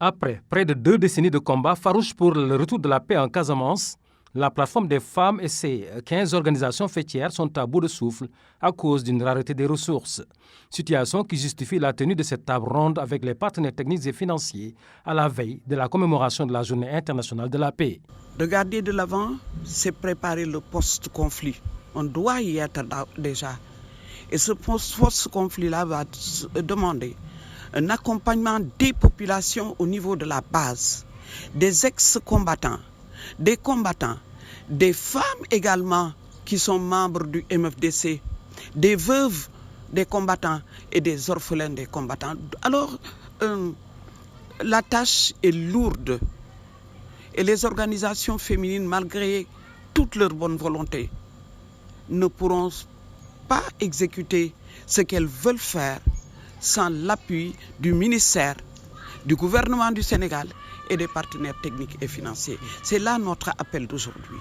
Après près de 2 décennies de combats farouches pour le retour de la paix en Casamance, la plateforme des femmes et ses 15 organisations fêtières sont à bout de souffle à cause d'une rareté des ressources. Situation qui justifie la tenue de cette table ronde avec les partenaires techniques et financiers à la veille de la commémoration de la Journée internationale de la paix. Regarder de l'avant, c'est préparer le post-conflit. On doit y être déjà. Et ce post-conflit-là va demander un accompagnement des populations au niveau de la base, des ex-combattants, des combattants, des femmes également qui sont membres du MFDC, des veuves des combattants et des orphelins des combattants. Alors, la tâche est lourde et les organisations féminines, malgré toute leur bonne volonté, ne pourront pas exécuter ce qu'elles veulent faire sans l'appui du ministère, du gouvernement du Sénégal et des partenaires techniques et financiers. C'est là notre appel d'aujourd'hui.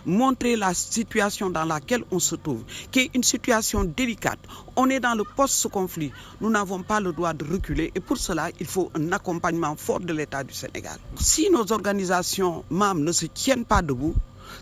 Montrer la situation dans laquelle on se trouve, qui est une situation délicate. On est dans le post-conflit. Nous n'avons pas le droit de reculer et pour cela, il faut un accompagnement fort de l'État du Sénégal. Si nos organisations membres ne se tiennent pas debout,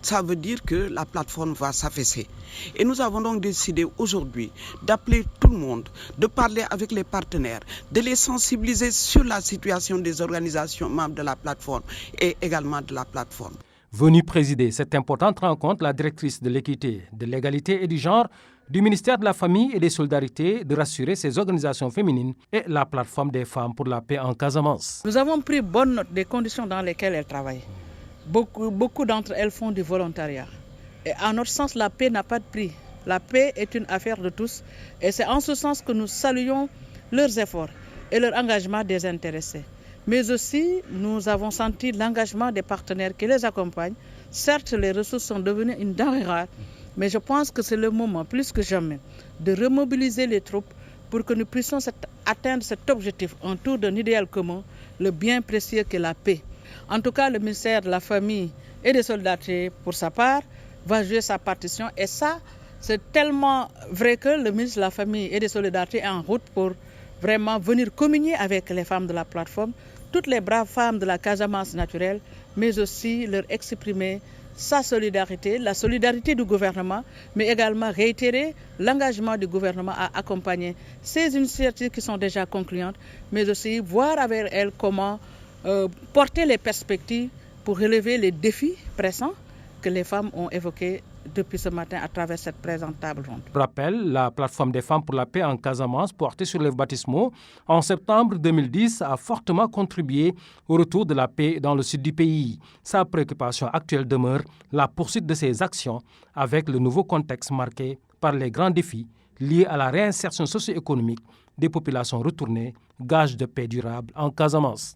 ça veut dire que la plateforme va s'affaisser. Et nous avons donc décidé aujourd'hui d'appeler tout le monde, de parler avec les partenaires, de les sensibiliser sur la situation des organisations membres de la plateforme et également de la plateforme. Venue présider cette importante rencontre, la directrice de l'équité, de l'égalité et du genre du ministère de la Famille et des Solidarités de rassurer ces organisations féminines et la plateforme des femmes pour la paix en Casamance. Nous avons pris bonne note des conditions dans lesquelles elles travaillent. Beaucoup d'entre elles font du volontariat. Et à notre sens, la paix n'a pas de prix. La paix est une affaire de tous. Et c'est en ce sens que nous saluons leurs efforts et leur engagement désintéressé. Mais aussi, nous avons senti l'engagement des partenaires qui les accompagnent. Certes, les ressources sont devenues une denrée rare, mais je pense que c'est le moment, plus que jamais, de remobiliser les troupes pour que nous puissions atteindre cet objectif autour d'un idéal commun, le bien précieux qu'est la paix. En tout cas, le ministère de la Famille et des Solidarités, pour sa part, va jouer sa partition. Et ça, c'est tellement vrai que le ministre de la Famille et des Solidarités est en route pour vraiment venir communier avec les femmes de la plateforme, toutes les braves femmes de la Casamance naturelle, mais aussi leur exprimer sa solidarité, la solidarité du gouvernement, mais également réitérer l'engagement du gouvernement à accompagner ces initiatives qui sont déjà concluantes, mais aussi voir avec elles comment porter les perspectives pour relever les défis pressants que les femmes ont évoqués depuis ce matin à travers cette présente table ronde. Pour rappel, la plateforme des femmes pour la paix en Casamance, portée sur les baptismaux en septembre 2010, a fortement contribué au retour de la paix dans le sud du pays. Sa préoccupation actuelle demeure la poursuite de ces actions avec le nouveau contexte marqué par les grands défis liés à la réinsertion socio-économique des populations retournées, gage de paix durable en Casamance.